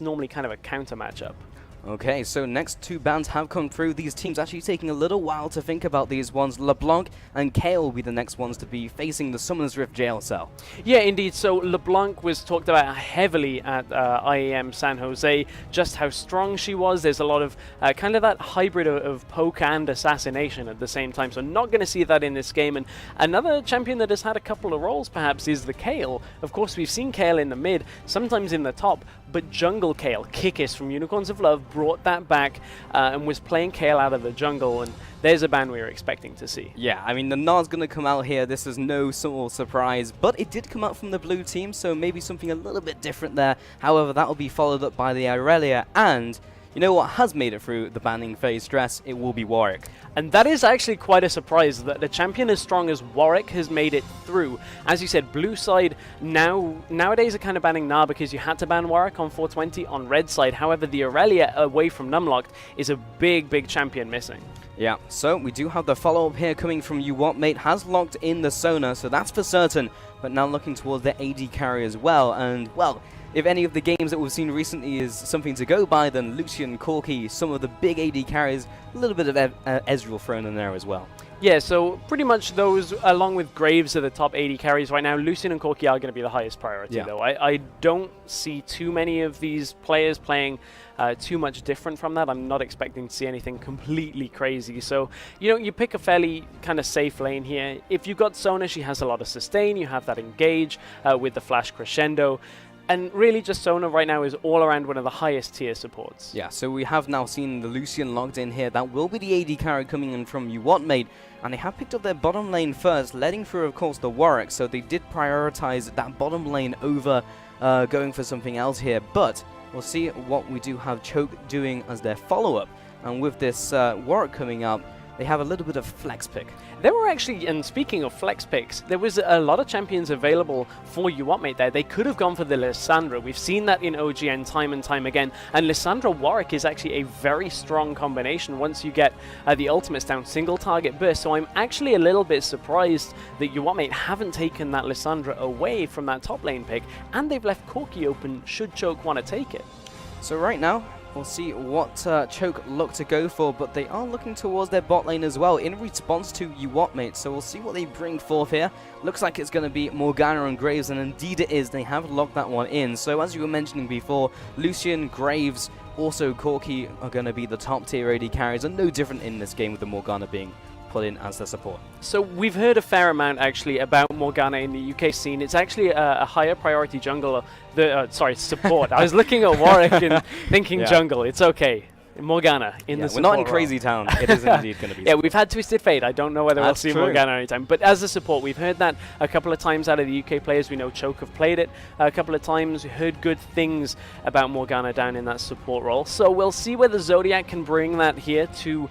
normally kind of a counter matchup. Okay, so next two bans have come through. These teams actually taking a little while to think about these ones. LeBlanc and Kale will be the next ones to be facing the Summoners Rift jail cell. Yeah, indeed. So LeBlanc was talked about heavily at IEM San Jose, just how strong she was. There's a lot of kind of that hybrid of poke and assassination at the same time. So not going to see that in this game. And another champion that has had a couple of roles perhaps is the Kale. Of course, we've seen Kale in the mid, sometimes in the top, but jungle Kale, Kikis from Unicorns of Love, brought that back and was playing Kale out of the jungle, and there's a ban we were expecting to see. Yeah, I mean, the Nard's going to come out here. This is no sort of surprise, but it did come out from the blue team, so maybe something a little bit different there. However, that will be followed up by the Irelia, and you know what has made it through the banning phase stress? It will be Warwick. And that is actually quite a surprise that a champion as strong as Warwick has made it through. As you said, blue side nowadays are kind of banning Gnar because you had to ban Warwick on 420 on red side. However, the Aurelia away from Numlocked is a big champion missing. Yeah, so we do have the follow-up here coming from UWT. Mate has locked in the Sona, so that's for certain. But now looking towards the AD carry as well, and well, if any of the games that we've seen recently is something to go by, then Lucian, Corki, some of the big AD carries, a little bit of Ezreal thrown in there as well. Yeah, so pretty much those, along with Graves, are the top 80 carries right now. Lucian and Corki are going to be the highest priority, though. I don't see too many of these players playing too much different from that. I'm not expecting to see anything completely crazy. So, you know, you pick a fairly kind of safe lane here. If you've got Sona, she has a lot of sustain. You have that engage with the flash crescendo. And really, just Sona right now is all around one of the highest tier supports. Yeah, so we have now seen the Lucian logged in here. That will be the AD carry coming in from UWT, mate. And they have picked up their bottom lane first, letting through, of course, the Warwick. So they did prioritize that bottom lane over going for something else here. But we'll see what we do have Choke doing as their follow-up. And with this Warwick coming up, they have a little bit of flex pick. There were actually, and speaking of flex picks, there was a lot of champions available for UWT there. They could have gone for the Lissandra. We've seen that in OGN time and time again. And Lissandra Warwick is actually a very strong combination once you get the ultimates down, single target burst. So I'm actually a little bit surprised that UWT haven't taken that Lissandra away from that top lane pick, and they've left Corki open should Choke want to take it. So right now, we'll see what Choke look to go for, but they are looking towards their bot lane as well in response to UWT, mate. So we'll see what they bring forth here. Looks like it's going to be Morgana and Graves, and indeed it is. They have locked that one in. So as you were mentioning before, Lucian, Graves, also Corki are going to be the top tier AD carries, and no different in this game with the Morgana being put in as the support. So we've heard a fair amount actually about Morgana in the UK scene. It's actually a higher priority jungler, sorry, support. I was looking at Warwick and thinking jungle. It's okay. Morgana in the support. We're not in Crazy Town. It is indeed going to be. Yeah, we've had Twisted Fate. I don't know whether we'll see true. Morgana anytime. But as a support, we've heard that a couple of times out of the UK players. We know Choke have played it a couple of times. We heard good things about Morgana down in that support role. So we'll see whether Zodiac can bring that here to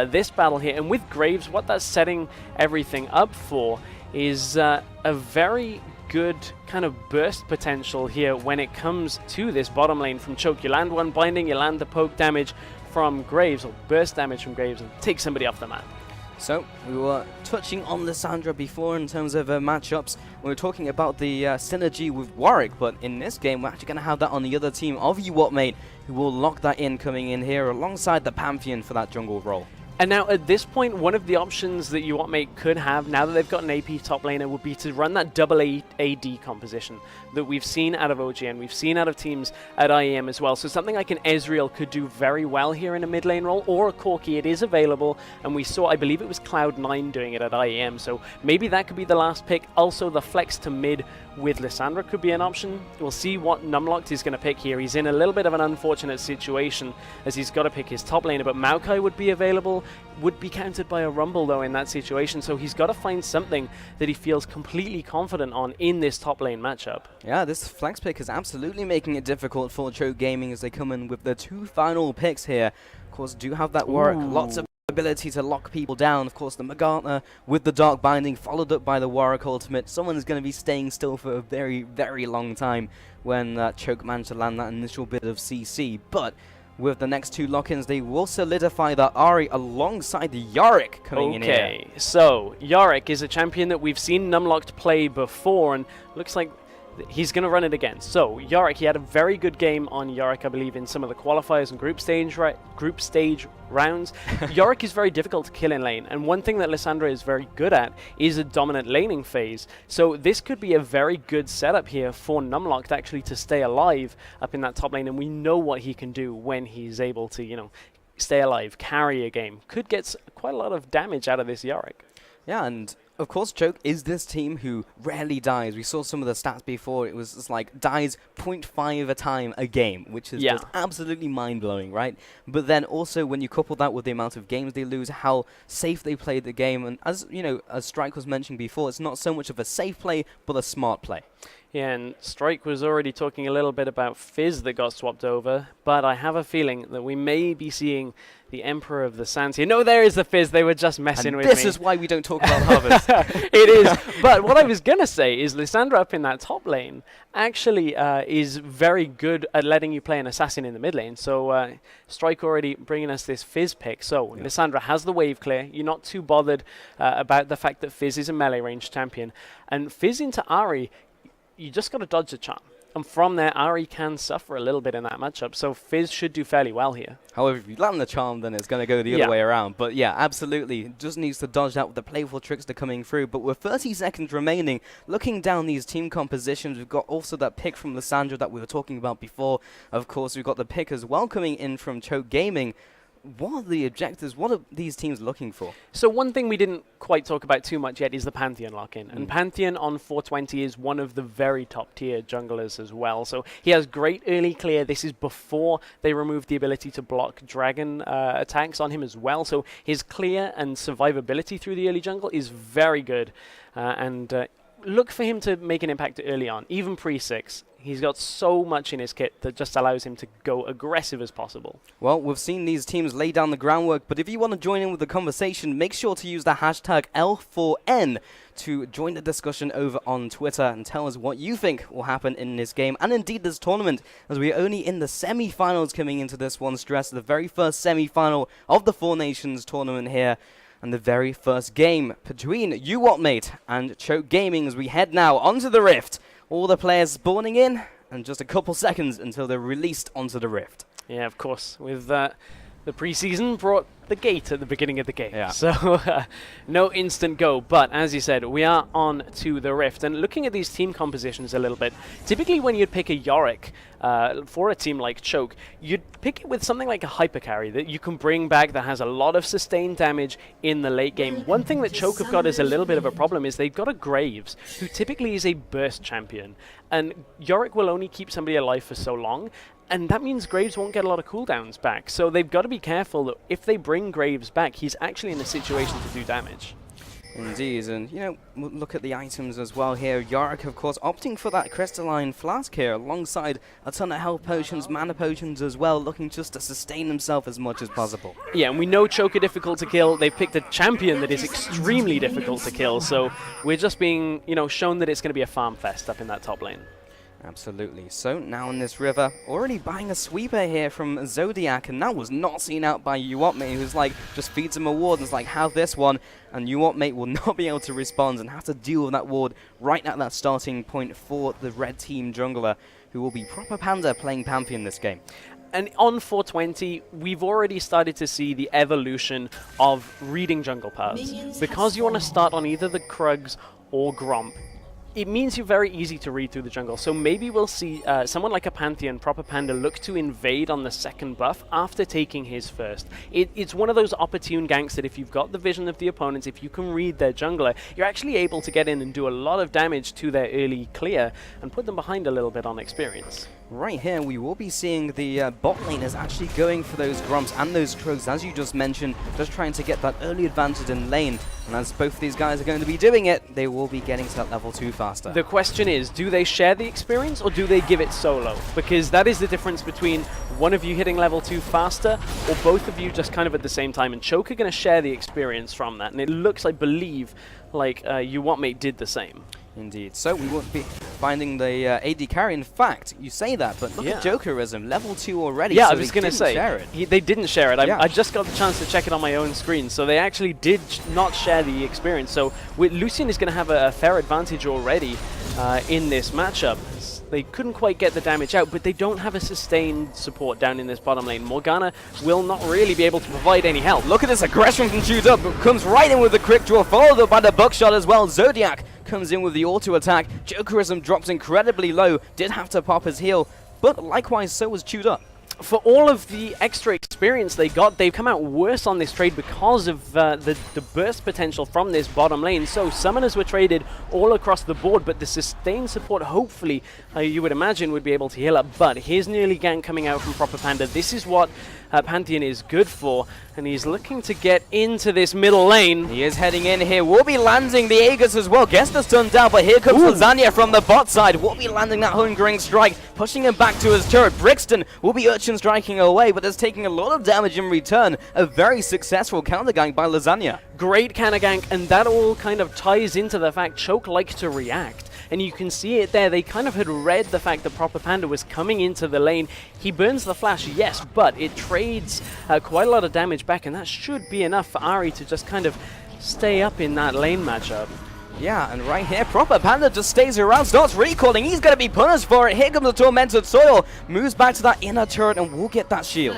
this battle here. And with Graves, what that's setting everything up for is a very good kind of burst potential here when it comes to this bottom lane from Choke. You land one binding, you land the poke damage from Graves, or burst damage from Graves, and take somebody off the map. So, we were touching on Lissandra before in terms of matchups. We were talking about the synergy with Warwick, but in this game, we're actually going to have that on the other team of UWT, mate, who will lock that in coming in here alongside the Pantheon for that jungle role. And now at this point, one of the options that UWT could have, now that they've got an AP top laner, would be to run that double AD composition that we've seen out of OGN, we've seen out of teams at IEM as well. So something like an Ezreal could do very well here in a mid lane role, or a Corki. It is available, and we saw, I believe it was Cloud9 doing it at IEM, so maybe that could be the last pick. Also, the flex to mid with Lissandra could be an option. We'll see what Numlocked is going to pick here. He's in a little bit of an unfortunate situation as he's got to pick his top laner, but Maokai would be available, would be countered by a Rumble though in that situation, so he's got to find something that he feels completely confident on in this top lane matchup. Yeah, this flex pick is absolutely making it difficult for Choke Gaming as they come in with the two final picks here. Of course, do have that work, lots of ability to lock people down. Of course, the Morgana with the Dark Binding, followed up by the Warwick ultimate. Someone's going to be staying still for a very long time when Choke managed to land that initial bit of CC, but with the next two lock-ins, they will solidify the Ahri alongside the Yorick coming in here. Okay, so Yorick is a champion that we've seen Numlocked play before, and looks like he's going to run it again. So Yorick, he had a very good game on Yorick, I believe, in some of the qualifiers and group stage rounds. Yorick is very difficult to kill in lane, and one thing that Lissandra is very good at is a dominant laning phase. So this could be a very good setup here for Numlock actually to stay alive up in that top lane, and we know what he can do when he's able to, you know, stay alive, carry a game. Could get quite a lot of damage out of this Yorick. Yeah, and of course, Choke is this team who rarely dies. We saw some of the stats before. It was just like dies 0.5 a time a game, which is just absolutely mind-blowing, right? But then also when you couple that with the amount of games they lose, how safe they played the game, and as you know, as Strike was mentioning before, it's not so much of a safe play, but a smart play. Yeah, and Strike was already talking a little bit about Fizz that got swapped over, but I have a feeling that we may be seeing the Emperor of the Sands here. No, there is the Fizz. They were just messing with me. This is why we don't talk about Harvest. It is. But what I was going to say is Lissandra up in that top lane actually is very good at letting you play an assassin in the mid lane. So Strike already bringing us this Fizz pick. So Lissandra has the wave clear. You're not too bothered about the fact that Fizz is a melee range champion. And Fizz into Ahri, you just got to dodge the charm. And from there, Ahri can suffer a little bit in that matchup. So Fizz should do fairly well here. However, if you land the charm, then it's going to go the other way around. But yeah, absolutely. Just needs to dodge that with the playful trickster coming through. But with 30 seconds remaining, looking down these team compositions, we've got also that pick from Lissandra that we were talking about before. Of course, we've got the pick as well coming in from Choke Gaming. What are the objectives? What are these teams looking for? So one thing we didn't quite talk about too much yet is the Pantheon lock-in. And Pantheon on 420 is one of the very top-tier junglers as well. So he has great early clear. This is before they removed the ability to block dragon attacks on him as well. So his clear and survivability through the early jungle is very good. Look for him to make an impact early on, even pre-6. He's got so much in his kit that just allows him to go aggressive as possible. Well, we've seen these teams lay down the groundwork, but if you want to join in with the conversation, make sure to use the hashtag L4N to join the discussion over on Twitter and tell us what you think will happen in this game and indeed this tournament, as we're only in the semi-finals coming into this one. Stress, the very first semi-final of the Four Nations tournament here. And the very first game between UWT Mate and Choke Gaming as we head now onto the Rift. All the players spawning in, and just a couple seconds until they're released onto the Rift. Yeah, of course. With the preseason brought the gate at the beginning of the game. Yeah. So no instant go. But as you said, we are on to the Rift. And looking at these team compositions a little bit, typically when you'd pick a Yorick for a team like Choke, you'd pick it with something like a hyper carry that you can bring back that has a lot of sustained damage in the late game. One thing that Choke have got is a little bit of a problem is they've got a Graves, who typically is a burst champion. And Yorick will only keep somebody alive for so long. And that means Graves won't get a lot of cooldowns back. So they've got to be careful that if they bring Graves back, he's actually in a situation to do damage. Indeed, and you know, look at the items as well here. Yorick, of course, opting for that crystalline flask here, alongside a ton of health potions, mana potions as well, looking just to sustain himself as much as possible. Yeah, and we know Choke are difficult to kill. They've picked a champion that is extremely difficult to kill, so we're just being, you know, shown that it's going to be a farm fest up in that top lane. Absolutely. So now in this river, already buying a sweeper here from Zodiac, and that was not seen out by UWT Mate, who's like, just feeds him a ward and is like, have this one, and UWT Mate will not be able to respond and have to deal with that ward right at that starting point for the red team jungler, who will be proper Panda playing Pantheon this game. And on 420, we've already started to see the evolution of reading jungle paths. Because you want to start on either the Krugs or Gromp, it means you're very easy to read through the jungle. So maybe we'll see someone like a Pantheon, proper Panda, look to invade on the second buff after taking his first. It's one of those opportune ganks that if you've got the vision of the opponents, if you can read their jungler, you're actually able to get in and do a lot of damage to their early clear and put them behind a little bit on experience. Right here, we will be seeing the bot lane is actually going for those Grumps and those Krugs, as you just mentioned, just trying to get that early advantage in lane. And as both of these guys are going to be doing it, they will be getting to that level 2 faster. The question is, do they share the experience or do they give it solo? Because that is the difference between one of you hitting level 2 faster or both of you just kind of at the same time. And Choke are going to share the experience from that. And it looks, I believe, like UWT Mate did the same. Indeed. So we won't be finding the AD carry. In fact, you say that, but look at Jokerism, level 2 already. Yeah, so I was going to say, they didn't share it. I just got the chance to check it on my own screen. So they actually did not share the experience. So Lucian is going to have a fair advantage already. in this matchup. They couldn't quite get the damage out, but they don't have a sustained support down in this bottom lane. Morgana will not really be able to provide any help. Look at this aggression from Chewed Up. Comes right in with the quick draw, followed up by the buckshot as well. Zodiac comes in with the auto attack. Jokerism drops incredibly low. Did have to pop his heal, but likewise so was Chewed Up. For all of the extra experience they got, they've come out worse on this trade because of the burst potential from this bottom lane. So summoners were traded all across the board, but the sustained support, hopefully, you would imagine, would be able to heal up. But here's an early gank coming out from Proper Panda. This is what Pantheon is good for, and he's looking to get into this middle lane. He is heading in here. Will be landing the Aegis as well. Gets the stun down, but here comes Lasagna from the bot side. Will be landing that hungering strike, pushing him back to his turret. Brixton will be urchin striking away, but is taking a lot of damage in return. A very successful counter gank by Lasagna. Great counter gank, and that all kind of ties into the fact Choke likes to react. And you can see it there. They kind of had read the fact that Proper Panda was coming into the lane. He burns the flash, yes, but it trades quite a lot of damage back, and that should be enough for Ari to just kind of stay up in that lane matchup. Yeah, and right here, Proper Panda just stays around, starts recalling. He's going to be punished for it. Here comes the Tormented Soil. Moves back to that inner turret and will get that shield.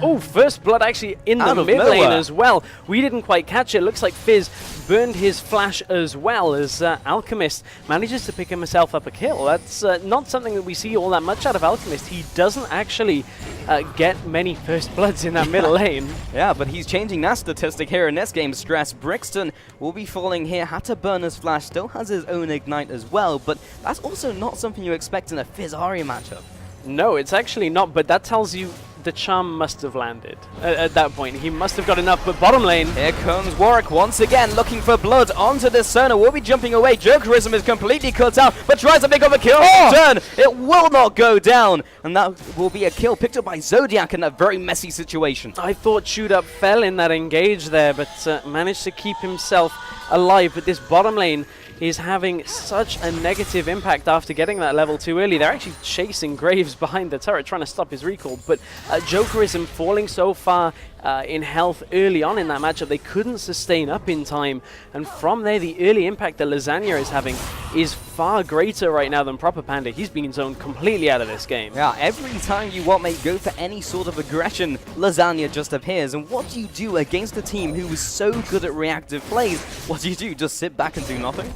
Oh, first blood actually in the mid lane as well. We didn't quite catch it. Looks like Fizz burned his flash as well as Alchemist manages to pick himself up a kill. That's not something that we see all that much out of Alchemist. He doesn't actually get many first bloods in that middle lane. Yeah, but he's changing that statistic here in this game. Stress. Brixton will be falling here. Had to burn his flash. Still has his own ignite as well, but that's also not something you expect in a Fizz-Ari matchup. No, it's actually not, but that tells you the charm must have landed at that point. He must have got enough, but bottom lane. Here comes Warwick once again, looking for blood onto this Sona. Will be jumping away. Jokerism is completely cut out, but tries to pick up a kill. Turn. It will not go down, and that will be a kill picked up by Zodiac in a very messy situation. I thought Chewed Up fell in that engage there, but managed to keep himself alive. But this bottom lane is having such a negative impact after getting that level too early. They're actually chasing Graves behind the turret, trying to stop his recall, but Jokerism falling so far in health early on in that matchup, they couldn't sustain up in time, and from there the early impact that Lasagna is having is far greater right now than Proper Panda. He's being zoned completely out of this game. Yeah, every time you go for any sort of aggression, Lasagna just appears, and what do you do against a team who is so good at reactive plays? What do? Just sit back and do nothing?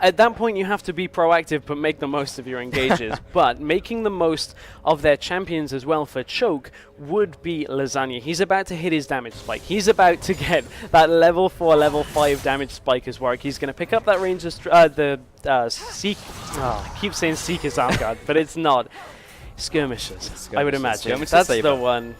At that point, you have to be proactive, but make the most of your engages. But making the most of their champions as well for Choke would be Lasagna. He's about to hit his damage spike. He's about to get that level 4, level 5 damage spike as Warwick. He's going to pick up that range of Seek. Oh, I keep saying Seeker's Armguard, but it's not. Skirmishers, I would imagine. That's the one.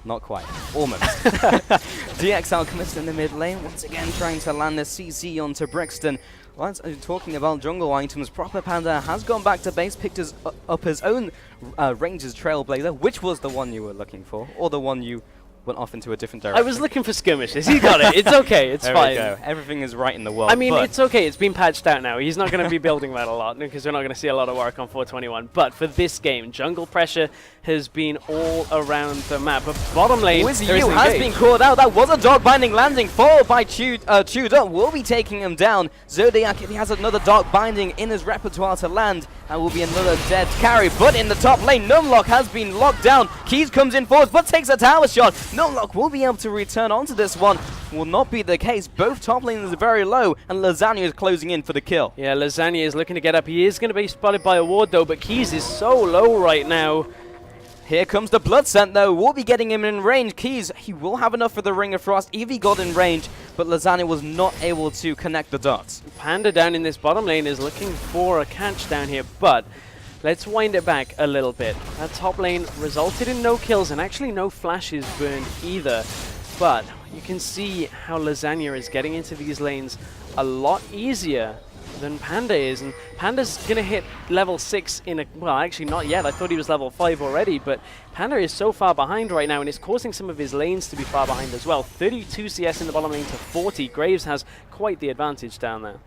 Not quite. Almost. DX Alchemist in the mid lane, once again trying to land the CC onto Brixton. While talking about jungle items, Proper Panda has gone back to base, picked up his own Rangers Trailblazer. Which was the one you were looking for? Or the one you went off into a different direction? I was looking for skirmishes. He got it. It's okay. It's fine. There we go. Everything is right in the world. I mean, it's okay. It's been patched out now. He's not going to be building that a lot because we're not going to see a lot of work on 421. But for this game, jungle pressure has been all around the map. But bottom lane, Wizzy U has been called out. That was a dog binding landing, followed by Chewed Up. Will be taking him down. Zodiac, if he has another dog binding in his repertoire to land, that will be another dead carry. But in the top lane, Numlock has been locked down. Keys comes in forward, but takes a tower shot. Numlock will be able to return onto this one. Will not be the case. Both top laners are very low, and Lasagna is closing in for the kill. Yeah, Lasagna is looking to get up. He is going to be spotted by a ward, though, but Keys is so low right now. Here comes the Blood Scent, though. We'll be getting him in range. Keys, he will have enough for the Ring of Frost if he got in range, but Lasagna was not able to connect the dots. Panda down in this bottom lane is looking for a catch down here, but let's wind it back a little bit. That top lane resulted in no kills and actually no flashes burned either, but you can see how Lasagna is getting into these lanes a lot easier than Panda is, and Panda's gonna hit level 6 in a, well, actually not yet. I thought he was level 5 already, but Panda is so far behind right now, and it's causing some of his lanes to be far behind as well. 32 CS in the bottom lane to 40. Graves has quite the advantage down there.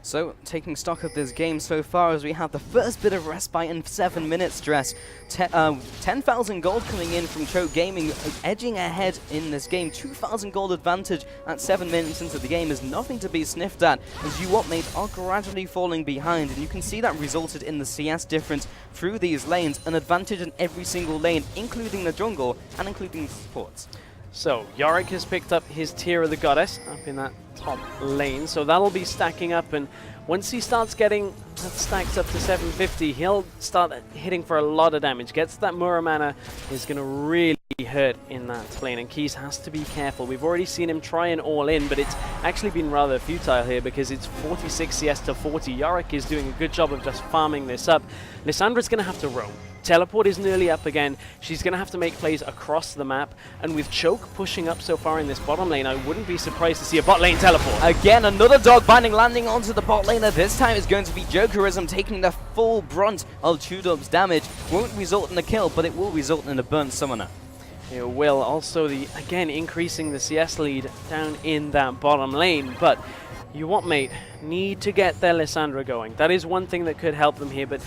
So, taking stock of this game so far, as we have the first bit of respite in 7 minutes, Dress. 10,000 gold coming in from Choke Gaming, edging ahead in this game. 2,000 gold advantage at 7 minutes into the game is nothing to be sniffed at, as UWM are gradually falling behind, and you can see that resulted in the CS difference through these lanes, an advantage in every single lane, including the jungle and including the supports. So, Yorick has picked up his Tear of the Goddess up in that top lane, so that'll be stacking up, and once he starts getting that stacked up to 750, he'll start hitting for a lot of damage. Gets that Muramana, is going to really hurt in that lane, and Keys has to be careful. We've already seen him try and all in, but it's actually been rather futile here because it's 46 CS to 40. Yorick is doing a good job of just farming this up. Lissandra's going to have to roam. Teleport is nearly up again. She's going to have to make plays across the map. And with Choke pushing up so far in this bottom lane, I wouldn't be surprised to see a bot lane teleport. Again, another dog binding landing onto the bot laner. This time it's going to be Jokerism taking the full brunt of Chudub's damage. Won't result in a kill, but it will result in a burnt summoner. It will. Also, again, increasing the CS lead down in that bottom lane. But UWM need to get their Lissandra going. That is one thing that could help them here, but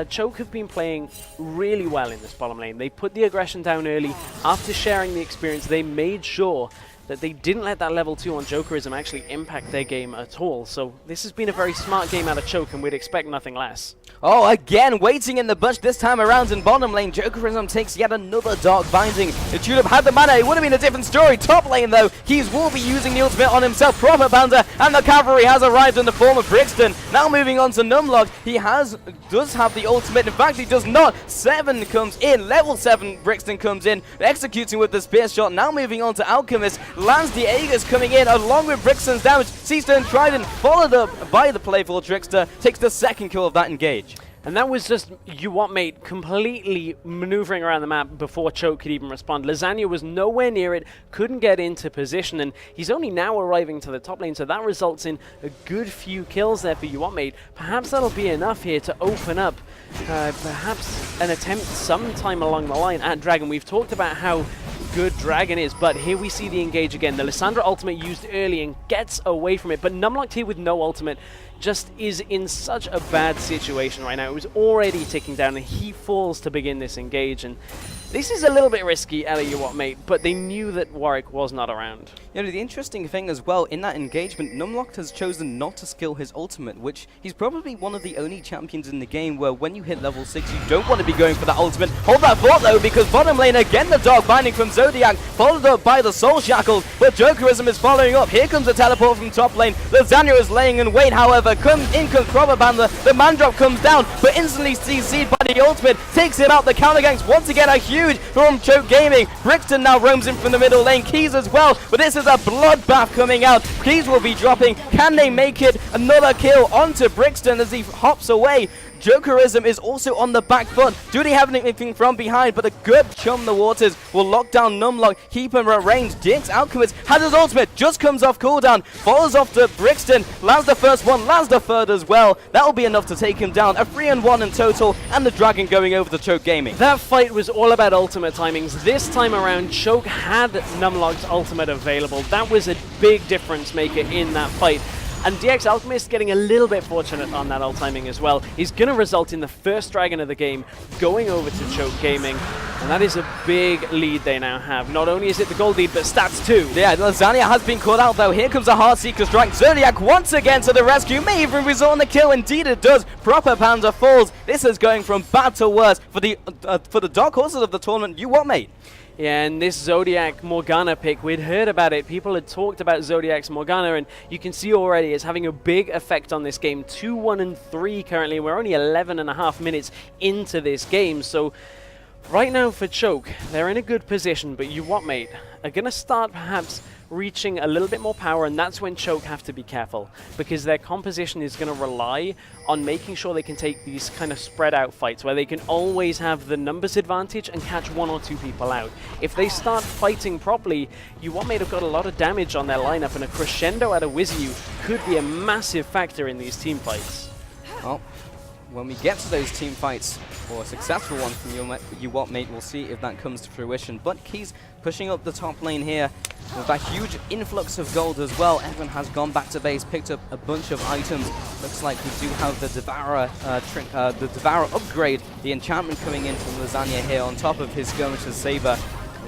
Choke have been playing really well in this bottom lane. They put the aggression down early. After sharing the experience, they made sure that they didn't let that level 2 on Jokerism actually impact their game at all. So this has been a very smart game out of Choke, and we'd expect nothing less. Oh, again, waiting in the bush this time around in bottom lane. Jokerism takes yet another dark binding. If Julep had the mana, it would have been a different story. Top lane, though, Keys will be using the ultimate on himself. Proper Panda, and the cavalry has arrived in the form of Brixton. Now moving on to Numlock. He does have the ultimate. In fact, he does not. 7 comes in. Level 7 Brixton comes in, executing with the spear shot. Now moving on to Alchemist. Lance the Aegis coming in along with Brixton's damage. Seastern Trident, followed up by the playful Trickster, takes the second kill of that engage. And that was just UWM completely maneuvering around the map before Choke could even respond. Lasagna was nowhere near it, couldn't get into position, and he's only now arriving to the top lane, so that results in a good few kills there for UWM. Perhaps that'll be enough here to open up perhaps an attempt sometime along the line at Dragon. We've talked about how good Dragon is, but here we see the engage again. The Lissandra ultimate used early and gets away from it, but Numlocked here with no ultimate just is in such a bad situation right now. It was already ticking down, and he falls to begin this engage, and this is a little bit risky, UWM, but they knew that Warwick was not around. You know, the interesting thing as well, in that engagement, Numlocked has chosen not to skill his ultimate, which he's probably one of the only champions in the game where when you hit level 6, you don't want to be going for that ultimate. Hold that thought, though, because bottom lane, again, the Dark Binding from Zodiac, followed up by the Soul Shackles, but Jokerism is following up. Here comes a teleport from top lane. Lasagna is laying in wait, however, in comes Proper Panda. The man drop comes down, but instantly CC'd by the ultimate, takes it out. The counter ganks once again are huge from Choke Gaming. Brixton now roams in from the middle lane. Keys as well, but this is a bloodbath coming out. Keys will be dropping. Can they make it? Another kill onto Brixton as he hops away. Jokerism is also on the back foot. Do they have anything from behind? But a good Chum the Waters will lock down Numlock, keep him at range. Dix Alchemist has his ultimate, just comes off cooldown, follows off to Brixton, lands the first one, lands the third as well. That'll be enough to take him down. A 3-1 in total, and the Dragon going over to Choke Gaming. That fight was all about ultimate timings. This time around, Choke had Numlock's ultimate available. That was a big difference maker in that fight. And DX Alchemist getting a little bit fortunate on that ult timing as well is going to result in the first Dragon of the game going over to Choke Gaming. And that is a big lead they now have. Not only is it the gold lead, but stats too. Yeah, Lasagna has been caught out though. Here comes a Heartseeker strike. Zodiac once again to the rescue. May even result in the kill. Indeed it does. Proper Panda falls. This is going from bad to worse for the dark horses of the tournament. UWM. Yeah, and this Zodiac Morgana pick, we'd heard about it. People had talked about Zodiac's Morgana, and you can see already it's having a big effect on this game. 2-1-3 currently. We're only 11.5 minutes into this game, so right now for Choke, they're in a good position, but UWM are going to start perhaps reaching a little bit more power, and that's when Choke have to be careful, because their composition is going to rely on making sure they can take these kind of spread out fights where they can always have the numbers advantage and catch 1 or 2 people out. If they start fighting properly, UWM have got a lot of damage on their lineup, and a crescendo out of Wizu could be a massive factor in these team fights. Well, when we get to those team fights, or a successful one from UWM mate. We'll see if that comes to fruition. But Keys pushing up the top lane here with that huge influx of gold as well. Everyone has gone back to base, picked up a bunch of items. Looks like we do have the Devourer upgrade, the enchantment coming in from Lasagna here on top of his Skirmisher's Saber.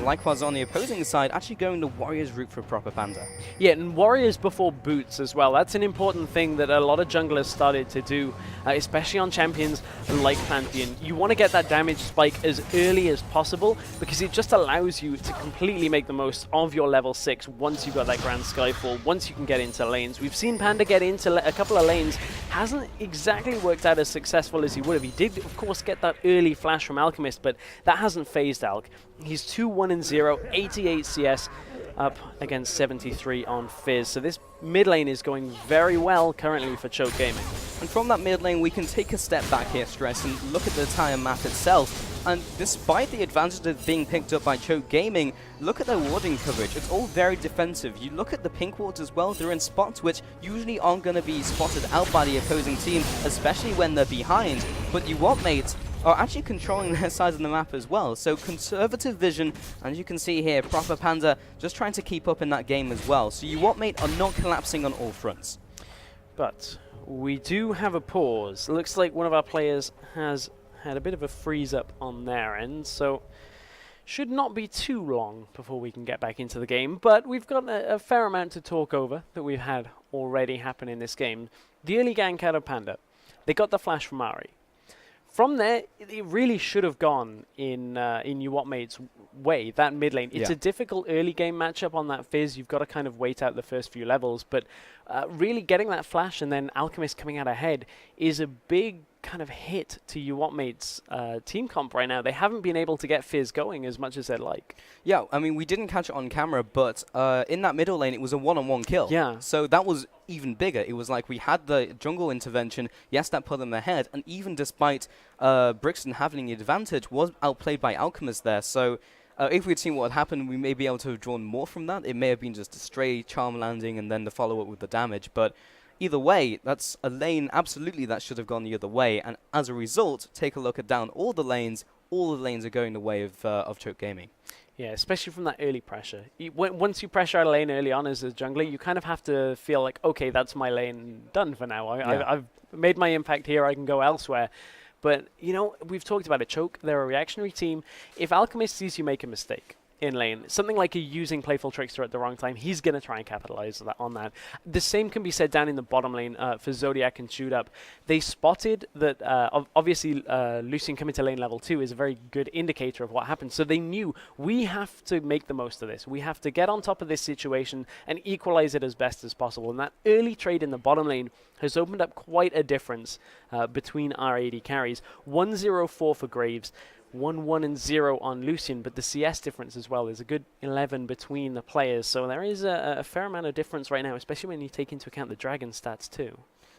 Likewise on the opposing side, actually going the Warriors route for Proper Panda. Yeah, and Warriors before Boots as well. That's an important thing that a lot of junglers started to do, especially on champions like Pantheon. You want to get that damage spike as early as possible because it just allows you to completely make the most of your level 6 once you've got that Grand Skyfall, once you can get into lanes. We've seen Panda get into a couple of lanes. Hasn't exactly worked out as successful as he would have. He did, of course, get that early flash from Alchemist, but that hasn't phased Alc. He's 2-1-0, 88 CS, up against 73 on Fizz. So this mid lane is going very well currently for Choke Gaming. And from that mid lane, we can take a step back here, Stress, and look at the entire map itself. And despite the advantages being picked up by Choke Gaming, look at their warding coverage. It's all very defensive. You look at the pink wards as well, they're in spots which usually aren't going to be spotted out by the opposing team, especially when they're behind. But UWM mates are actually controlling their side of the map as well. So conservative vision, and you can see here, Proper Panda just trying to keep up in that game as well. So UWM mate are not collapsing on all fronts. But we do have a pause. Looks like one of our players has had a bit of a freeze up on their end, so should not be too long before we can get back into the game. But we've got a fair amount to talk over that we've had already happen in this game. The early gank out of Panda. They got the flash from Ari. From there, it really should have gone in UWM mate's way, that mid lane. It's a difficult early game matchup on that Fizz. You've got to kind of wait out the first few levels, but really getting that flash and then Alchemist coming out ahead is a big kind of hit to UWM mate's team comp right now. They haven't been able to get Fizz going as much as they'd like. Yeah, I mean, we didn't catch it on camera, but in that middle lane, it was a one-on-one kill. Yeah. So that was even bigger. It was like we had the jungle intervention. Yes, that put them ahead, and even despite Brixton having the advantage, was outplayed by Alchemist there. So if we'd seen what had happened, we may be able to have drawn more from that. It may have been just a stray charm landing and then the follow-up with the damage, but either way, that's a lane absolutely that should have gone the other way, and as a result, take a look at down all the lanes are going the way of Choke Gaming. Yeah, especially from that early pressure. Once you pressure out a lane early on as a jungler, you kind of have to feel like, okay, that's my lane done for now. I've made my impact here, I can go elsewhere. But, you know, we've talked about it, Choke, they're a reactionary team. If Alchemist sees you make a mistake in lane, something like you're using Playful Trickster at the wrong time, he's going to try and capitalize on that. The same can be said down in the bottom lane for Zodiac and Shoot Up. They spotted that, obviously, Lucian coming to lane level 2 is a very good indicator of what happened. So they knew we have to make the most of this. We have to get on top of this situation and equalize it as best as possible. And that early trade in the bottom lane has opened up quite a difference between our AD carries. 1-0-4 for Graves. 1-1-0 on Lucian, but the CS difference as well is a good 11 between the players, so there is a fair amount of difference right now, especially when you take into account the Dragon stats too.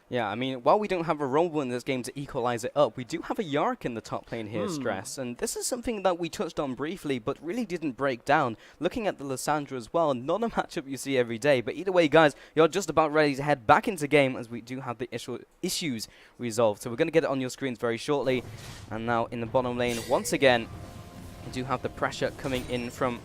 Yeah, I mean, while we don't have a Rumble in this game to equalize it up, we do have a Yarick in the top lane here, Stress, and this is something that we touched on briefly, but really didn't break down. Looking at the Lissandra as well, not a matchup you see every day, but either way, guys, you're just about ready to head back into game as we do have the issues resolved. So we're going to get it on your screens very shortly, and now in the bottom lane, once again, we do have the pressure coming in from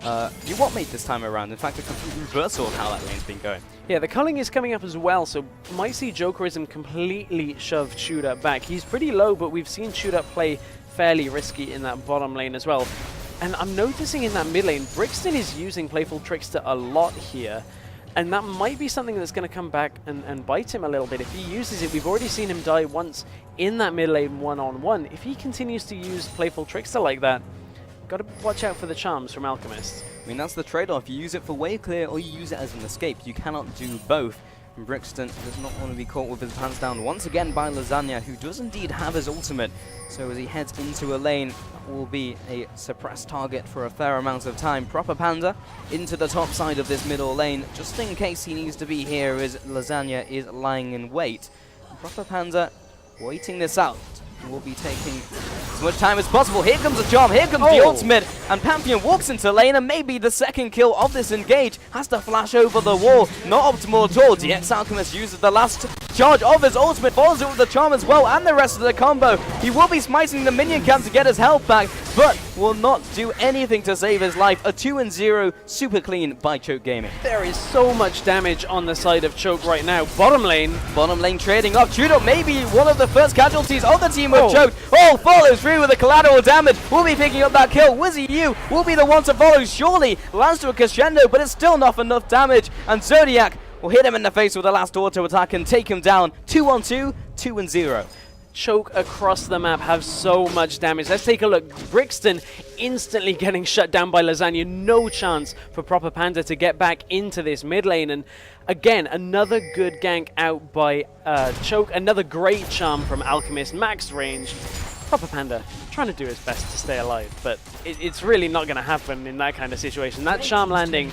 UWM mate this time around. In fact, a complete reversal of how that lane's been going. Yeah, the culling is coming up as well, so might see Jokerism completely shove Shoot Up back. He's pretty low, but we've seen Shoot Up play fairly risky in that bottom lane as well. And I'm noticing in that mid lane, Brixton is using Playful Trickster a lot here, and that might be something that's going to come back and bite him a little bit. If he uses it, we've already seen him die once in that mid lane one-on-one. If he continues to use Playful Trickster like that, got to watch out for the charms from Alchemist. I mean, that's the trade-off. You use it for wave clear or you use it as an escape. You cannot do both. And Brixton does not want to be caught with his pants down once again by Lasagna, who does indeed have his ultimate. So as he heads into a lane, that will be a suppressed target for a fair amount of time. Proper Panda into the top side of this middle lane, just in case he needs to be here, as Lasagna is lying in wait. And Proper Panda waiting this out. Will be taking as much time as possible. Here comes the charm, here comes the ultimate, and Pantheon walks into lane, and maybe the second kill of this engage has to flash over the wall. Not optimal at all. DX Alchemist uses the last charge of his ultimate, follows it with the charm as well, and the rest of the combo. He will be smiting the minion camp to get his health back, but will not do anything to save his life. A 2-0 super clean by Choke Gaming. There is so much damage on the side of Choke right now. Bottom lane Trading off. Judo may be one of the first casualties of the team with Choke. Oh, follows through with the collateral damage. Will be picking up that kill. Wizzy U will be the one to follow. Surely lands to a crescendo, but it's still not enough damage. And Zodiac will hit him in the face with the last auto attack and take him down. 2-on-2, 2-0. Choke across the map have so much damage. Let's take a look. Brixton instantly getting shut down by Lasagna. No chance for Proper Panda to get back into this mid lane. And again, another good gank out by Choke. Another great charm from Alchemist. Max range. Proper Panda trying to do his best to stay alive, but it's really not going to happen in that kind of situation. That charm landing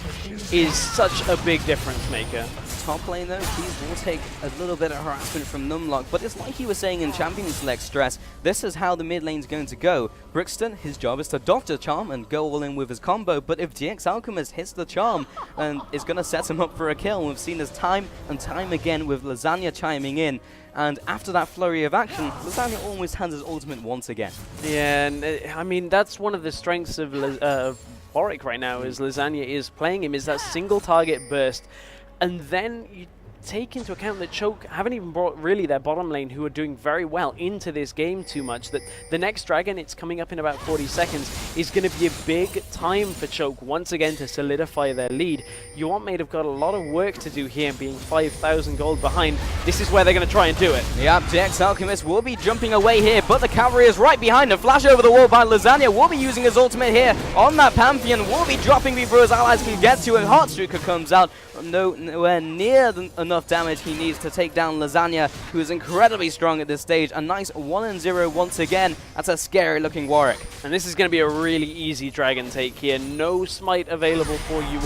is such a big difference maker. Top lane though, Keys will take a little bit of harassment from Numlock, but it's like he was saying in Champion Select Stress, this is how the mid lane's going to go. Brixton, his job is to dodge the charm and go all in with his combo, but if GX Alchemist hits the charm, and it's going to set him up for a kill. We've seen this time and time again with Lasagna chiming in. And after that flurry of action, Lasagna almost has his ultimate once again. Yeah, and I mean, that's one of the strengths of Warwick right now, is Lasagna is playing him, is that single target burst. And then you take into account that Choke haven't even brought really their bottom lane, who are doing very well, into this game too much, that the next dragon, it's coming up in about 40 seconds, is going to be a big time for Choke once again to solidify their lead. UWM have got a lot of work to do here, being 5,000 gold behind. This is where they're going to try and do it. Yep, GX Alchemist will be jumping away here, but the cavalry is right behind him. Flash over the wall by Lasagna, will be using his ultimate here on that Pantheon, will be dropping before his allies can get to him. Heartstreaker comes out, nowhere near enough damage he needs to take down Lasagna, who is incredibly strong at this stage. A nice 1-0 once again. That's a scary looking Warwick. And this is going to be a really easy dragon take here. No smite available for you,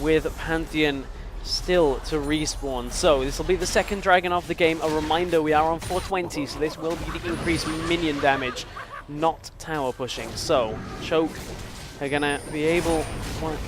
with Pantheon still to respawn. So this will be the second dragon of the game. A reminder, we are on 420, so this will be the increased minion damage, not tower pushing. So Choke are going to be able,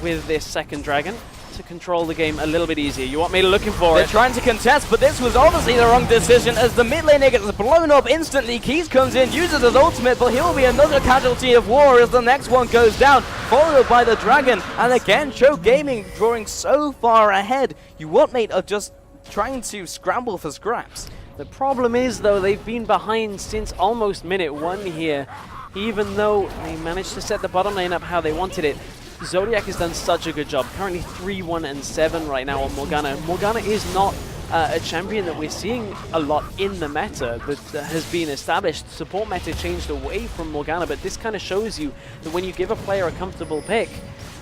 with this second dragon, to control the game a little bit easier. UWM looking for They're it. trying to contest, but this was obviously the wrong decision as the mid laner gets blown up instantly. Keys comes in, uses his ultimate, but he'll be another casualty of war as the next one goes down, followed by the dragon. And again, Choke Gaming drawing so far ahead. UWM are just trying to scramble for scraps. The problem is, though, they've been behind since almost minute 1 here. Even though they managed to set the bottom lane up how they wanted it, Zodiac has done such a good job. Currently 3-1-7 right now on Morgana. Morgana is not a champion that we're seeing a lot in the meta that has been established. Support meta changed away from Morgana, but this kind of shows you that when you give a player a comfortable pick,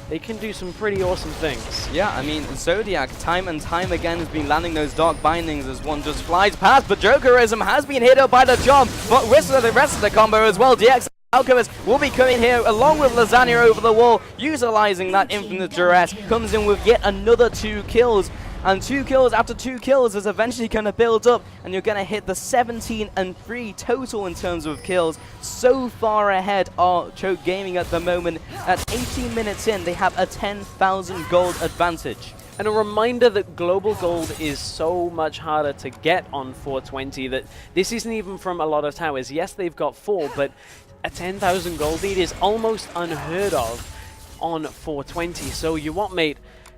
they can do some pretty awesome things. Yeah, I mean, Zodiac time and time again has been landing those dark bindings as one just flies past, but Jokerism has been hit up by the charm, but the rest of the combo as well. DX Alchemist will be coming here along with Lasagna over the wall, utilizing that infinite duress, comes in with yet another 2 kills. And 2 kills after 2 kills is eventually going to build up, and you're going to hit the 17-3 total in terms of kills. So far ahead are Choke Gaming at the moment. At 18 minutes in, they have a 10,000 gold advantage. And a reminder that global gold is so much harder to get on 420, that this isn't even from a lot of towers. Yes, they've got 4, but a 10,000 gold lead is almost unheard of on 420. So UWM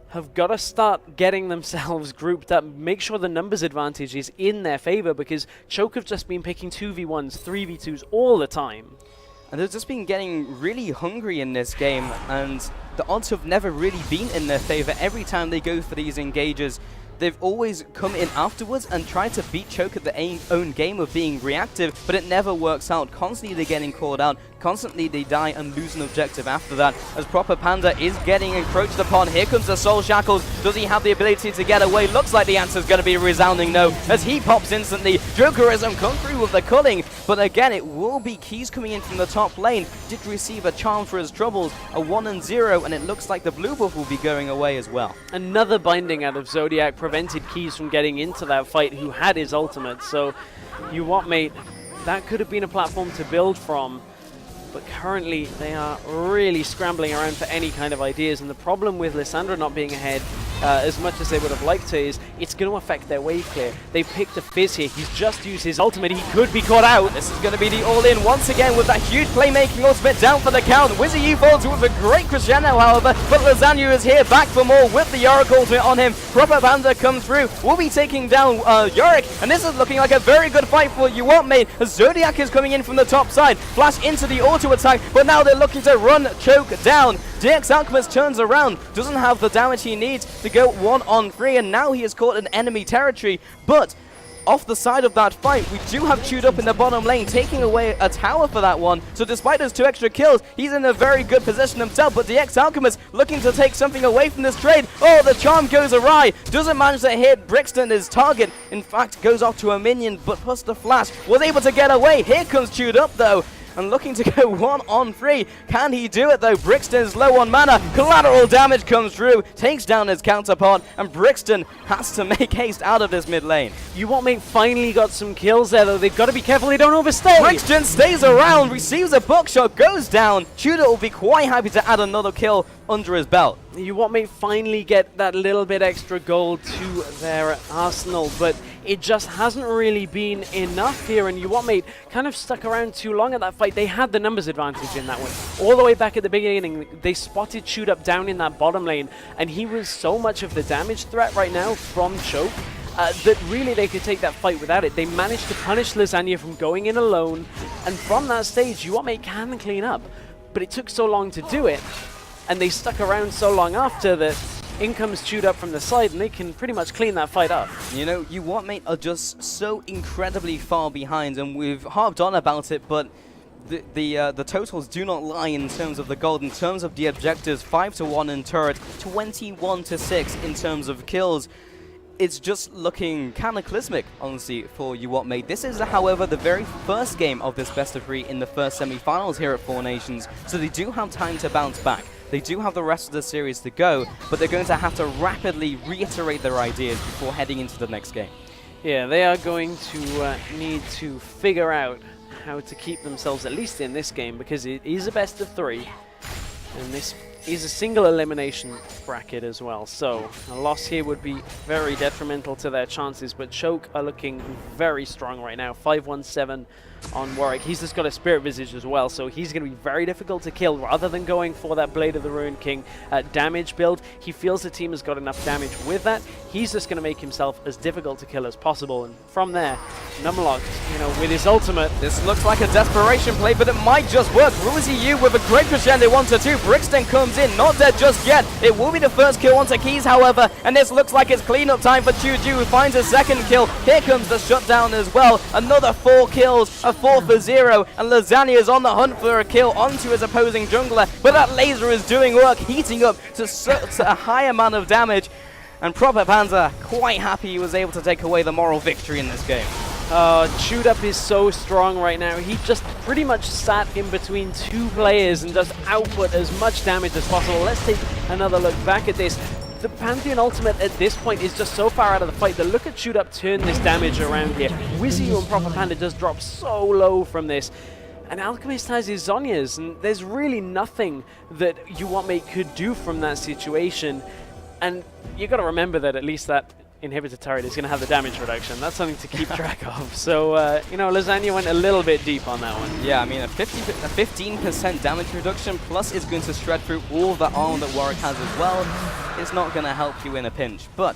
have got to start getting themselves grouped up, make sure the numbers advantage is in their favor, because Choke have just been picking 2v1s, 3v2s all the time. And they've just been getting really hungry in this game, and the odds have never really been in their favor. Every time they go for these engages, they've always come in afterwards and tried to beat Choke at their own game of being reactive, but it never works out. Constantly they're getting called out, constantly they die and lose an objective after that, as Proper Panda is getting encroached upon. Here comes the Soul Shackles. Does he have the ability to get away? Looks like the answer is going to be a resounding no, as he pops instantly. Jokerism come through with the culling, but again it will be Keys coming in from the top lane. Did receive a charm for his troubles, a 1-0, and it looks like the blue buff will be going away as well. Another binding out of Zodiac prevented Keys from getting into that fight, who had his ultimate. So UWM, that could have been a platform to build from, but currently they are really scrambling around for any kind of ideas. And the problem with Lissandra not being ahead as much as they would have liked to, is it's going to affect their wave clear. They picked a Fizz here. He's just used his ultimate. He could be caught out. This is going to be the all-in once again with that huge playmaking ultimate down for the count. Wizzy U falls with a great crescendo, however, but Lasagna is here back for more with the Yorick ultimate on him. Proper Panda comes through. We'll be taking down Yorick, and this is looking like a very good fight for UWM. Zodiac is coming in from the top side. Flash into the auto attack, but now they're looking to run Choke down. DX Alchemist turns around, doesn't have the damage he needs to go 1-on-3, and now he is caught in enemy territory, but off the side of that fight, we do have Chewed Up in the bottom lane, taking away a tower for that one. So despite those 2 extra kills, he's in a very good position himself, but DX Alchemist looking to take something away from this trade. Oh, the charm goes awry, doesn't manage to hit Brixton, his target. In fact, goes off to a minion, but plus the flash, was able to get away. Here comes Chewed Up though, and looking to go 1-on-3. Can he do it though? Brixton's low on mana. Collateral damage comes through, takes down his counterpart, and Brixton has to make haste out of this mid lane. UWM finally got some kills there though. They've got to be careful they don't overstay. Brixton stays around, receives a buckshot, goes down. Tudor will be quite happy to add another kill under his belt. UWM finally get that little bit extra gold to their arsenal, but it just hasn't really been enough here, and UWM kind of stuck around too long at that fight. They had the numbers advantage in that one. All the way back at the beginning, they spotted Chewed Up down in that bottom lane, and he was so much of the damage threat right now from Choke that really they could take that fight without it. They managed to punish Lasagna from going in alone, and from that stage, UWM can clean up, but it took so long to do it. And they stuck around so long after that in comes Chewed Up from the side, and they can pretty much clean that fight up. You know, UWM are just so incredibly far behind, and we've harped on about it, but the totals do not lie in terms of the gold. In terms of the objectives, 5-1 in turret, 21-6 in terms of kills. It's just looking cataclysmic, honestly, for UWM. This is, however, the very first game of this best-of-3 in the first semi-finals here at Four Nations, so they do have time to bounce back. They do have the rest of the series to go, but they're going to have to rapidly reiterate their ideas before heading into the next game. Yeah, they are going to need to figure out how to keep themselves at least in this game, because it is a best-of-3, and this is a single elimination bracket as well, so a loss here would be very detrimental to their chances, but Choke are looking very strong right now. 5-1-7 on Warwick. He's just got a Spirit Visage as well, so he's going to be very difficult to kill. Rather than going for that Blade of the Ruined King damage build, he feels the team has got enough damage with that. He's just going to make himself as difficult to kill as possible, and from there, Numlock, you know, with his ultimate. This looks like a desperation play, but it might just work. Woozy U with a great crescendo 1-2. Brixton comes in, not dead just yet. It will be the first kill onto Keys, however, and this looks like it's cleanup time for Chuju, who finds a second kill. Here comes the shutdown as well. Another 4 kills, a 4-for-0, and Lasagna is on the hunt for a kill onto his opposing jungler, but that laser is doing work, heating up to a high amount of damage, and Proper Panzer quite happy he was able to take away the moral victory in this game. Chewed Up is so strong right now. He just pretty much sat in between 2 players and just output as much damage as possible. Let's take another look back at this. The Pantheon ultimate at this point is just so far out of the fight. The look at Chewed Up turn this damage around here. Wizzy and Proper Panda just drop so low from this. And Alchemist has his Zhonya's, and there's really nothing that UWM could do from that situation. And you got to remember that at least that inhibitor turret is going to have the damage reduction. That's something to keep track of. So, you know, Lasagna went a little bit deep on that one. Yeah, I mean, a 15% damage reduction, plus it's going to shred through all the armor that Warwick has as well. It's not going to help you in a pinch. But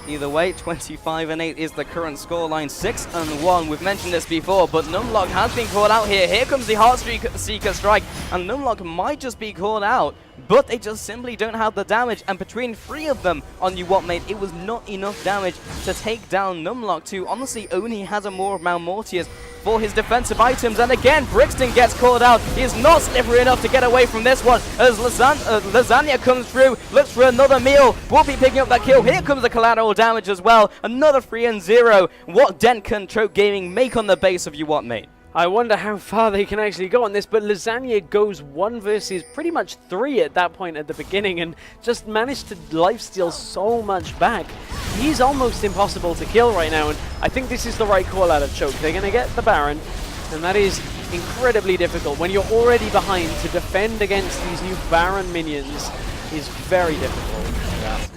either way, 25-8 is the current scoreline. 6-1. We've mentioned this before, but Numlock has been called out here. Here comes the Heartseeker strike, and Numlock might just be called out, but they just simply don't have the damage, and between 3 of them on UWM, it was not enough damage to take down Numlock, who honestly only has a more Malmortius for his defensive items. And again, Brixton gets called out. He is not slippery enough to get away from this one, as Lasagna comes through, looks for another meal, will be picking up that kill. Here comes the collateral damage as well, another 3-0. What dent can Choke Gaming make on the base of UWM? I wonder how far they can actually go on this, but Lasagna goes 1 versus pretty much 3 at that point at the beginning and just managed to lifesteal so much back. He's almost impossible to kill right now, and I think this is the right call out of Choke. They're going to get the Baron, and that is incredibly difficult. When you're already behind, to defend against these new Baron minions is very difficult.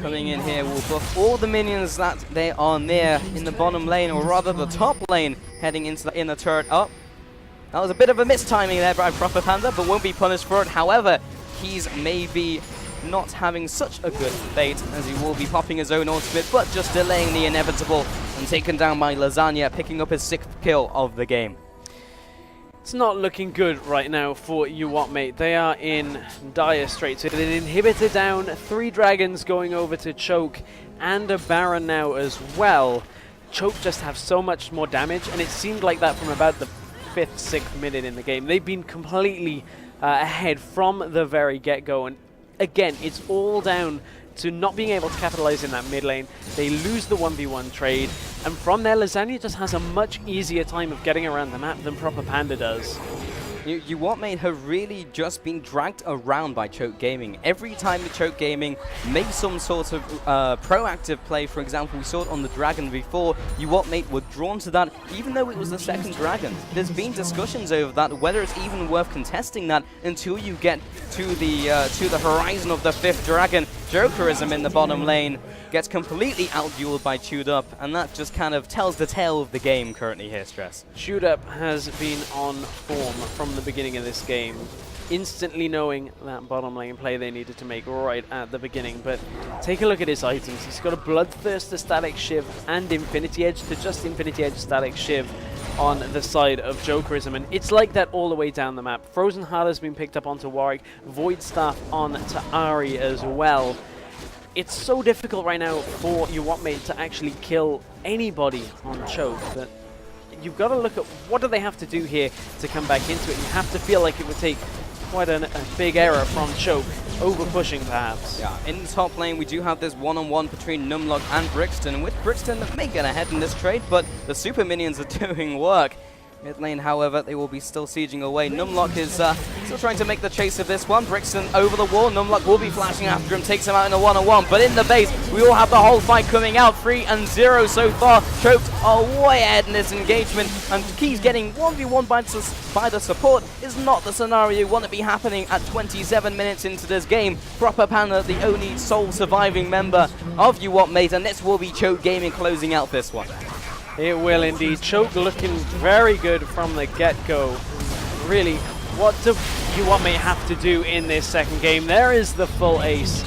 Coming in here will buff all the minions that they are near in the bottom lane, or rather the top lane, heading into the inner turret. Oh, that was a bit of a mistiming there by Proper Panda, but won't be punished for it. However, he's maybe not having such a good fate, as he will be popping his own ultimate, but just delaying the inevitable and taken down by Lasagna, picking up his 6th kill of the game. It's not looking good right now for UWT, mate. They are in dire straits. An inhibitor down, 3 dragons going over to Choke, and a Baron now as well. Choke just have so much more damage, and it seemed like that from about the 5th, 6th minute in the game. They've been completely ahead from the very get-go, and again, it's all down to not being able to capitalize in that mid lane. They lose the 1v1 trade, and from there, Lasagna just has a much easier time of getting around the map than Proper Panda does. UWT have really just been dragged around by Choke Gaming. Every time the Choke Gaming make some sort of proactive play, for example, we saw it on the Dragon before, UWT were drawn to that, even though it was the 2nd Dragon. There's been discussions over that, whether it's even worth contesting that until you get to the horizon of the 5th Dragon. Jokerism in the bottom lane gets completely out-dueled by Chewed Up, and that just kind of tells the tale of the game currently here, Stress. Chewed Up has been on form from the beginning of this game, instantly knowing that bottom lane play they needed to make right at the beginning. But take a look at his items. He's got a Bloodthirster Static Shiv and Infinity Edge to just Infinity Edge Static Shiv on the side of Jokerism, and it's like that all the way down the map. Frozen Heart has been picked up onto Warwick, Void Staff on to Ari as well. It's so difficult right now for UWT to actually kill anybody on Choke that you've got to look at what do they have to do here to come back into it. You have to feel like it would take quite a big error from Choke, over pushing perhaps. Yeah, in the top lane we do have this one-on-one between Numlock and Brixton, and with Brixton that may get ahead in this trade, but the super minions are doing work. Mid lane, however, they will be still sieging away. Numlock is still trying to make the chase of this one. Brixton over the wall. Numlock will be flashing after him, takes him out in a one-on-one. But in the base, we all have the whole fight coming out. 3-0 so far. Choked are way ahead in this engagement. And Keys getting 1v1 by the support is not the scenario you want to be happening at 27 minutes into this game. Proper Panda, the only sole surviving member of UWT, and this will be Choke Gaming closing out this one. It will indeed. Choke looking very good from the get-go. Really, what do UWT have to do in this second game? There is the full ace.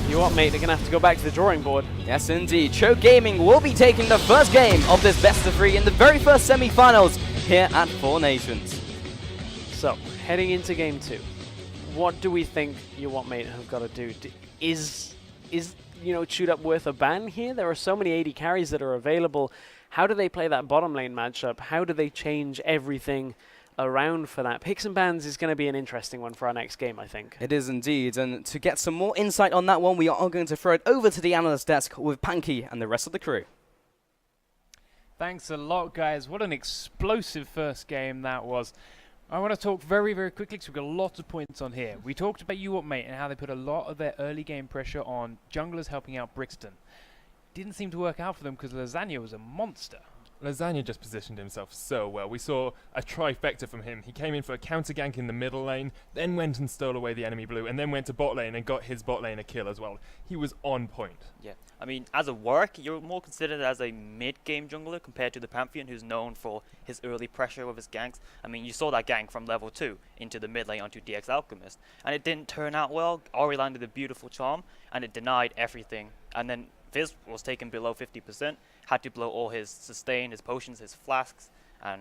UWT are going to have to go back to the drawing board. Yes, indeed. Choke Gaming will be taking the first game of this best-of-3 in the very first semi-finals here at Four Nations. So, heading into game 2, what do we think UWT have got to do? Is Chewed Up worth a ban here? There are so many AD carries that are available. How do they play that bottom lane matchup? How do they change everything around for that? Picks and bans is going to be an interesting one for our next game, I think. It is indeed, and to get some more insight on that one, we are going to throw it over to the analyst desk with Panky and the rest of the crew. Thanks a lot, guys. What an explosive first game that was. I want to talk very, very quickly because we've got lots of points on here. We talked about UWT and how they put a lot of their early game pressure on junglers helping out Brixton. Didn't seem to work out for them because Lasagna was a monster. Lasagna just positioned himself so well. We saw a trifecta from him. He came in for a counter gank in the middle lane, then went and stole away the enemy blue, and then went to bot lane and got his bot lane a kill as well. He was on point. Yeah, I mean, as a Warwick, you're more considered as a mid-game jungler compared to the Pantheon, who's known for his early pressure with his ganks. I mean, you saw that gank from level 2 into the mid lane onto DX Alchemist, and it didn't turn out well. Ori landed a beautiful charm, and it denied everything. And then Fizz was taken below 50%, had to blow all his sustain, his potions, his flasks, and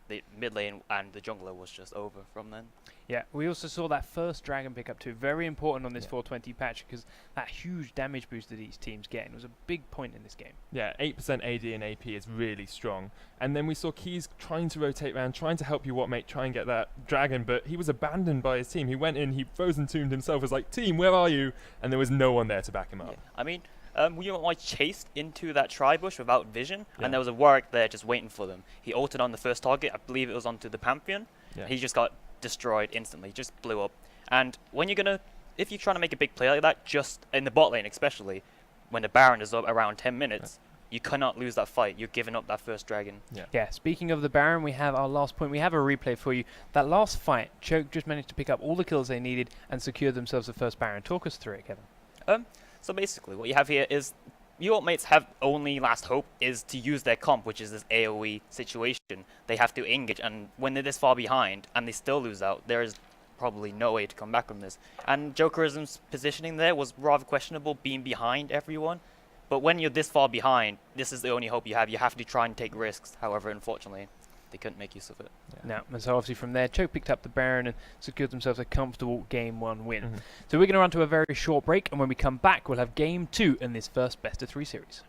the mid lane and the jungler was just over from then. Yeah, we also saw that first dragon pick up too. Very important on this 420 patch because that huge damage boost that each team's getting was a big point in this game. Yeah, 8% AD and AP is really strong. And then we saw Keys trying to rotate around, trying to help UWT try and get that dragon, but he was abandoned by his team. He went in, he frozen tombed himself, was like, team, where are you? And there was no one there to back him up. Yeah. I mean, UWT chased into that tri-bush without vision, and there was a Warwick there just waiting for them. He ulted on the first target, I believe it was onto the Pantheon. Yeah. He just got destroyed instantly, just blew up. And when if you're trying to make a big play like that, just in the bot lane especially, when the Baron is up around 10 minutes, you cannot lose that fight. You're giving up that first dragon. Yeah, speaking of the Baron, we have our last point. We have a replay for you. That last fight, Choke just managed to pick up all the kills they needed and secure themselves the first Baron. Talk us through it, Kevin. So basically, what you have here is your mates have only last hope is to use their comp, which is this AoE situation. They have to engage, and when they're this far behind and they still lose out, there is probably no way to come back from this. And Jokerism's positioning there was rather questionable, being behind everyone. But when you're this far behind, this is the only hope you have. You have to try and take risks. However, unfortunately, they couldn't make use of it. Now, and so obviously from there, Choke picked up the Baron and secured themselves a comfortable Game 1 win. So we're going to run to a very short break, and when we come back, we'll have Game 2 in this first best-of-3 series.